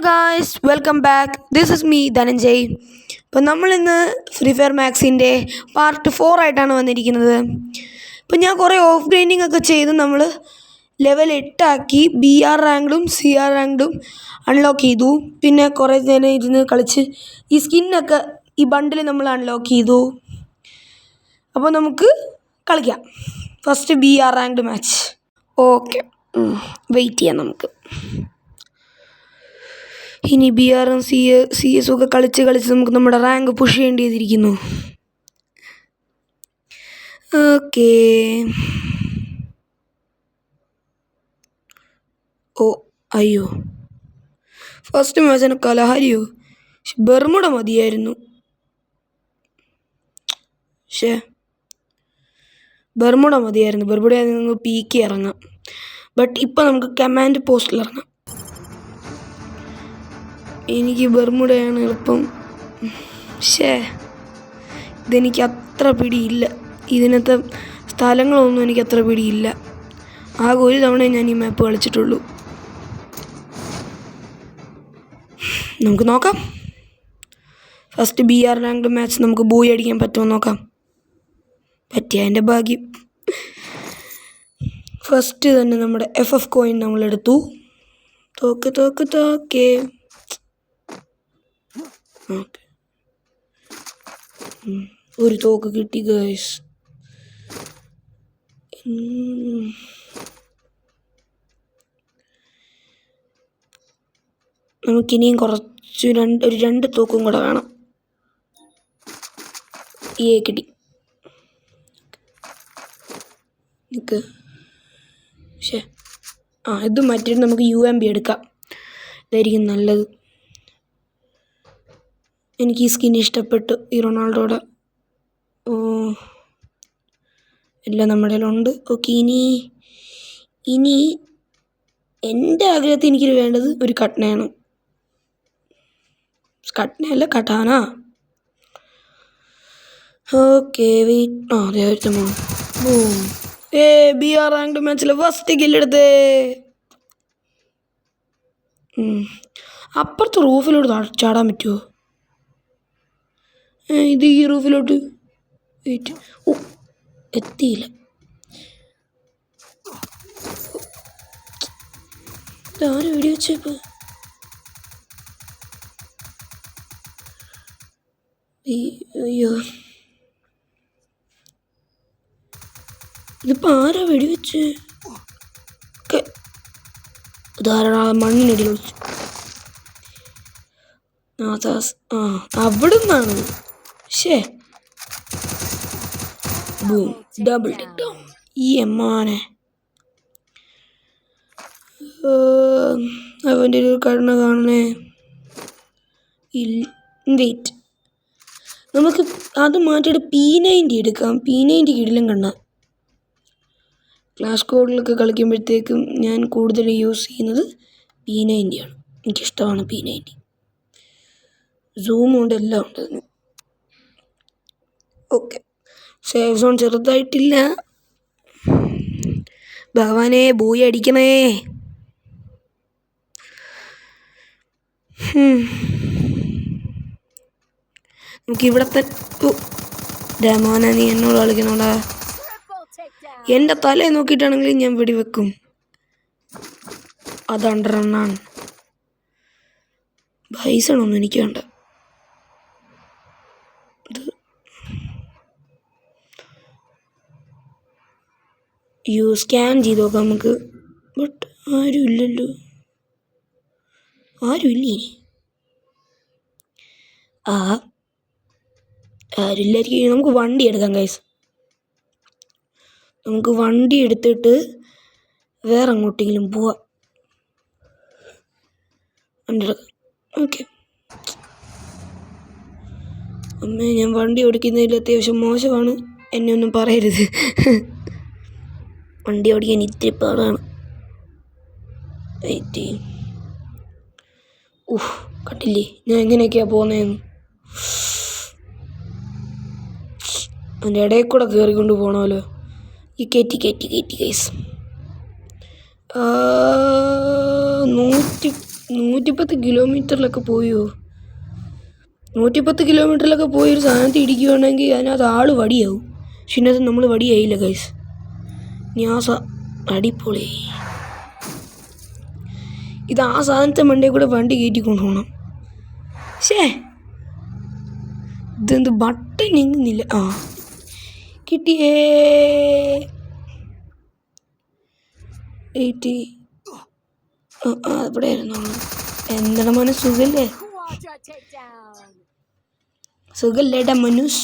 Guys welcome back. This is me Dhananjay. ഇപ്പം നമ്മളിന്ന് free fire മാക്സിൻ്റെ part 4 ആയിട്ടാണ് വന്നിരിക്കുന്നത്. ഇപ്പം ഞാൻ കുറേ ഓഫ് ഗ്രൈൻഡിങ് ഒക്കെ ചെയ്ത് നമ്മൾ ലെവൽ 8 ആക്കി BR റാങ്ക്ഡും CR റാങ്ക്ഡും അൺലോക്ക് ചെയ്തു. പിന്നെ കുറേ നേരം ഇരുന്ന് കളിച്ച് ഈ സ്കിന്നൊക്കെ ഈ ബണ്ടിൽ നമ്മൾ അൺലോക്ക് ചെയ്തു. അപ്പോൾ നമുക്ക് കളിക്കാം. First BR ranked match. Okay, wait ചെയ്യാം നമുക്ക്. ഇനി BR-ഉം CS-ഉം ഒക്കെ കളിച്ച് നമുക്ക് നമ്മുടെ റാങ്ക് പുഷ് ചെയ്യേണ്ടിയിരിക്കുന്നു. ഓക്കേ. ഓ അയ്യോ, ഫസ്റ്റ് മാച്ചിന് കലഹരിയോ? ബെർമുട മതിയായിരുന്നു. ബെർമുടയിൽ നിന്ന് പീക്കി ഇറങ്ങാം. ബട്ട് ഇപ്പം നമുക്ക് കമാൻഡ് പോസ്റ്റിൽ ഇറങ്ങാം. എനിക്ക് ബെർമുടയാണ് എളുപ്പം. ഇതെനിക്ക് അത്ര പിടിയില്ല. ഇതിനകത്തെ സ്ഥലങ്ങളൊന്നും എനിക്ക് അത്ര പിടിയില്ല. ആകെ ഒരു തവണ ഞാൻ ഈ മാപ്പ് കളിച്ചിട്ടുള്ളൂ. നമുക്ക് നോക്കാം. ഫസ്റ്റ് BR റാങ്ക്ഡ് മാച്ച് നമുക്ക് ബൂയി അടിക്കാൻ പറ്റുമോ നോക്കാം. പറ്റിയ എൻ്റെ ഭാഗ്യം. ഫസ്റ്റ് തന്നെ നമ്മുടെ FF കോയിൻ നമ്മളെടുത്തു. തോക്ക് ഓക്കെ. ഒരു തോക്ക് കിട്ടി ഗൈസ്. നമുക്കിനിയും കുറച്ച് ഒരു രണ്ട് തോക്കും കൂടെ വേണം. കിട്ടി. നിൽക്ക്. ഇത് മാറ്റിയിട്ട് നമുക്ക് UMP എടുക്കാം. ഇതായിരിക്കും നല്ലത്. എനിക്ക് ഈ സ്കിൻ ഇഷ്ടപ്പെട്ടു. ഈ റൊണാൾഡോയുടെ എല്ലാം നമ്മുടെ കയ്യിലുണ്ട്. ഓക്കെ, ഇനി എൻ്റെ ആഗ്രഹത്തിൽ എനിക്ക് വേണ്ടത് ഒരു കട്നയാണ്. കട്നയല്ല, കട്ടാന. Okay, wait. BR റാങ്ക്ഡ് മാച്ചിൽ ഫസ്റ്റ് കില്ലെടുത്തേ. അപ്പുറത്ത് റൂഫിലോട്ട് ചാടാൻ പറ്റുമോ? ഇത് ഈ റൂഫിലോട്ട് വെയിറ്റ്. എത്തിയില്ല. ഇതാര് വെടിവെച്ചപ്പോൾ? അയ്യോ, ഇതിപ്പോൾ ആരാ വെടിവെച്ച്? ധാരാളം മണ്ണിനടിയിൽ വെച്ചു. അവിടെ നിന്നാണ്. ഡബിൾ ടിക് ഡൗൺ. ഈ എമ്മാനെ അവൻ്റെ ഒരു കണ്ണ് കാണണേ. വെയിറ്റ്, നമുക്ക് അത് മാറ്റിയിട്ട് P90 എടുക്കാം. P90 കിടിലം കണ്ണ. ക്ലാഷ് കോഡിലൊക്കെ കളിക്കുമ്പോഴത്തേക്കും ഞാൻ കൂടുതൽ യൂസ് ചെയ്യുന്നത് P90 ആണ്. എനിക്കിഷ്ടമാണ് P90. സൂം ഉണ്ട്, എല്ലാം ഉണ്ട് അതിന്. ഓക്കെ, സേഫ് സോൺ ചെറുതായിട്ടില്ല. ഭഗവാനെ, ബൂയി അടിക്കണേ. നമുക്കിവിടെ മോനെ, നീ എന്നോട് കളിക്കണോടാ. എൻ്റെ തലയെ നോക്കിയിട്ടാണെങ്കിലും ഞാൻ വെടിവെക്കും. അത് അണ്ടറണ്ണാണ്. ബൈസണൊന്നും എനിക്ക് വേണ്ട. സ്കാൻ ചെയ്ത് നോക്കാം നമുക്ക്. ബട്ട് ആരുമില്ലല്ലോ. ആരുമില്ലേ? ആരുമില്ലായിരിക്കും. നമുക്ക് വണ്ടി എടുക്കാം ഗൈസ്. നമുക്ക് വണ്ടി എടുത്തിട്ട് വേറെ അങ്ങോട്ടെങ്കിലും പോവാം. വണ്ടി എടുക്കാം. ഓക്കെ. അമ്മേ, ഞാൻ വണ്ടി ഓടിക്കുന്നതിൽ അത്യാവശ്യം മോശമാണ്. എന്നെ ഒന്നും പറയരുത്. വണ്ടി ഓടിക്കാൻ ഇത്തിരി പാടാണ്. കണ്ടില്ലേ ഞാൻ എങ്ങനെയൊക്കെയാ പോകുന്നതെന്ന്. അതിൻ്റെ ഇടയിൽ കൂടെ കയറിക്കൊണ്ട് പോകണമല്ലോ. ഈ കയറ്റി ഗൈസ്. 110 കിലോമീറ്ററിലൊക്കെ പോയോ? 110 കിലോമീറ്ററിലൊക്കെ പോയി ഒരു സാധനത്തിൽ ഇടിക്കുകയാണെങ്കിൽ അതിനകത്ത് ആൾ വടിയാവും. പക്ഷെ ഇതിനകത്ത് നമ്മൾ വടിയായില്ല ഗൈസ്. അടിപൊളി. ഇത് ആ സാധനത്തെ മണ്ടയിൽ കൂടെ വണ്ടി കയറ്റി കൊണ്ടുപോകണം. ശേ, ഇതെന്ത് ബട്ടൺ നീങ്ങുന്നില്ല. കിട്ടിയേ. 80. ഇവിടെ ആയിരുന്നു. എന്താണ് മോനെ, സുഖല്ലേ? സുഖല്ലേടാ മനുസ്?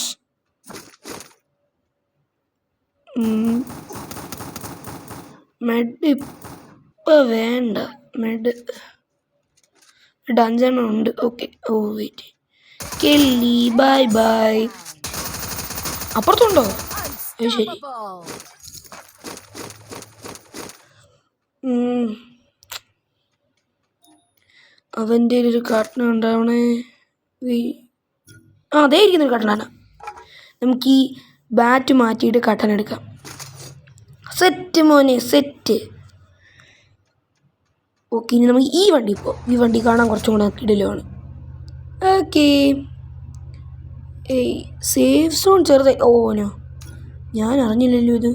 മെഡ് ഇപ്പം വേണ്ട. മെഡ് 5 ഉണ്ട്. Okay. Wait. Kelly bye bye. അപ്പുറത്തുണ്ടോ? ശരി. അവൻ്റെ ഒരു കട്ടണ ഉണ്ടാവണേ. അതേ ഇരിക്കുന്നൊരു കട്ടനാണ്. നമുക്ക് ഈ ബാറ്റ് മാറ്റിയിട്ട് കട്ടൻ എടുക്കാം. സെറ്റ് മോനെ, സെറ്റ്. ഓക്കെ, ഇനി നമുക്ക് ഈ വണ്ടി പോകാം. ഈ വണ്ടി കാണാൻ കുറച്ചും കൂടെ കിടിലമാണ്. ഓക്കെ. സേഫ് സോൺ ചെറുതായി. ഓനോ, ഞാൻ അറിഞ്ഞില്ലല്ലോ ഇത്.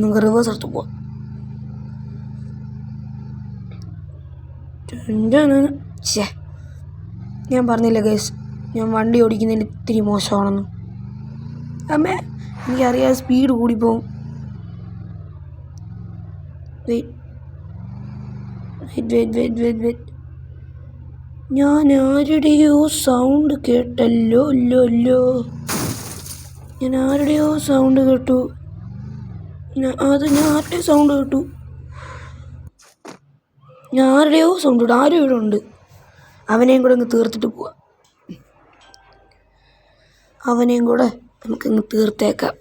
നമുക്ക് റിവേഴ്സ് എടുത്ത് പോവാം. ഞാൻ പറഞ്ഞില്ല ഗൈസ്, ഞാൻ വണ്ടി ഓടിക്കുന്നതിൽ ഇത്തിരി മോശമാണെന്ന്. അമ്മേ, എനിക്കറിയാം സ്പീഡ് കൂടിപ്പോവും. വെയിറ്റ്. ഞാൻ ആരുടെയോ സൗണ്ട് കേട്ടല്ലോ. ഞാൻ ആരുടെയോ സൗണ്ട് കേട്ടു. ഞാൻ ആരുടെയോ സൗണ്ട് കേട്ടു. ആരും ഇവിടെ ഉണ്ട്. അവനെയും കൂടെ അങ്ങ് തീർത്തിട്ട് പോവാം. അവനെയും കൂടെ നമുക്കങ്ങ് തീർത്തേക്കാം.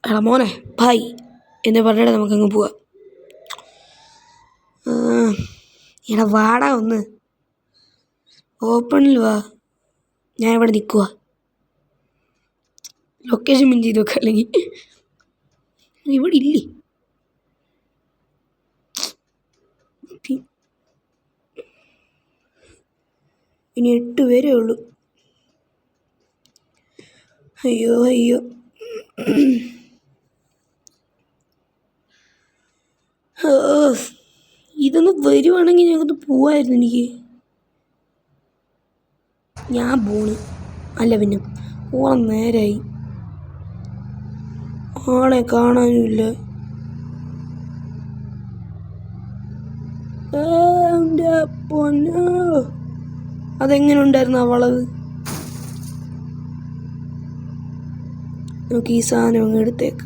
എടാ മോനെ, ഭായ് എന്ന് പറഞ്ഞിട്ട് നമുക്കങ്ങ് പോവാം. എടാ വാടാ, ഒന്ന് ഓപ്പണിൽ വാ. ഞാൻ ഇവിടെ നിൽക്കുക. ലൊക്കേഷൻ പിൻ ചെയ്ത് വെക്കാം. അല്ലെങ്കിൽ ഇവിടെ ഇല്ലേ? ഇനി 8 പേരേ ഉള്ളൂ. അയ്യോ. ഇതൊന്ന് വരുവാണെങ്കിൽ ഞങ്ങൾക്ക് പോവായിരുന്നു. എനിക്ക് ഞാൻ പോണ്. അല്ല പിന്നെ പോകാൻ നേരായി. ആളെ കാണാനുമില്ല. പൊന്നോ, അതെങ്ങനെ ഉണ്ടായിരുന്നു ആ വളവ്? നമുക്ക് ഈ സാധനം അങ്ങ് എടുത്തേക്ക്.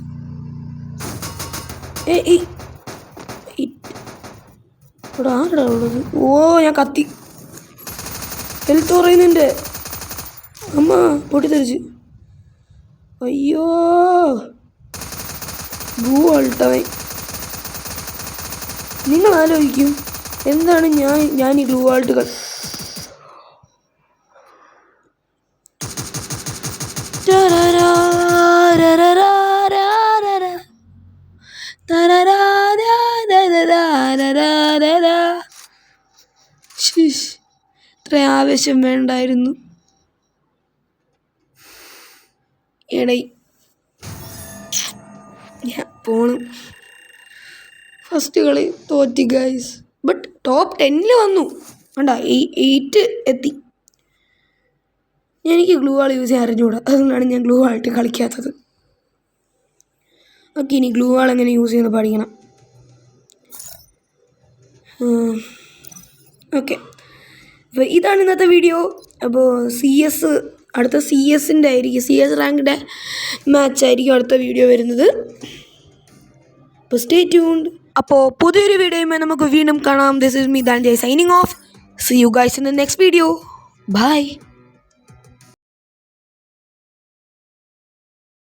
ഇവിടെ ആരടാ ഉള്ളത്? ഞാൻ കത്തി. ഹെൽത്ത് പറയുന്നുണ്ട്. അമ്മ പൊട്ടിത്തെറിച്ച്. അയ്യോ, ബ്ലൂ ആൾട്ടവൻ. നിങ്ങൾ ആലോചിക്കും എന്താണ് ഞാൻ ഈ ബ്ലൂ ആൾട്ടുകൾ. ഇത്ര ആവേശം വേണ്ടായിരുന്നു. എടൈ, ഞാൻ പോണം. ഫസ്റ്റ് കളി തോറ്റി ഗൈസ്. ബട്ട് ടോപ്പ് 10 വന്നു. വേണ്ട, 8 എത്തി. എനിക്ക് ഗ്ലൂ വാൾ യൂസ് ചെയ്യാൻ അറിഞ്ഞുകൂടാ. അതുകൊണ്ടാണ് ഞാൻ ഗ്ലൂ വാളിട്ട് കളിക്കാത്തത്. ഓക്കെ, ഇനി ഗ്ലൂ വാൾ എങ്ങനെ യൂസ് ചെയ്യുന്നത് പഠിക്കണം. ഓക്കെ, അപ്പോൾ ഇതാണ് ഇന്നത്തെ വീഡിയോ. അപ്പോൾ അടുത്ത CS ആയിരിക്കും. CS റാങ്കിൻ്റെ മാച്ചായിരിക്കും അടുത്ത വീഡിയോ വരുന്നത്. അപ്പോൾ സ്റ്റേ ട്യൂൺഡ്. അപ്പോൾ പുതിയൊരു വീഡിയോയുമായി നമുക്ക് വീണ്ടും കാണാം. This is me Dhananjay signing off. See you guys in the next video. By.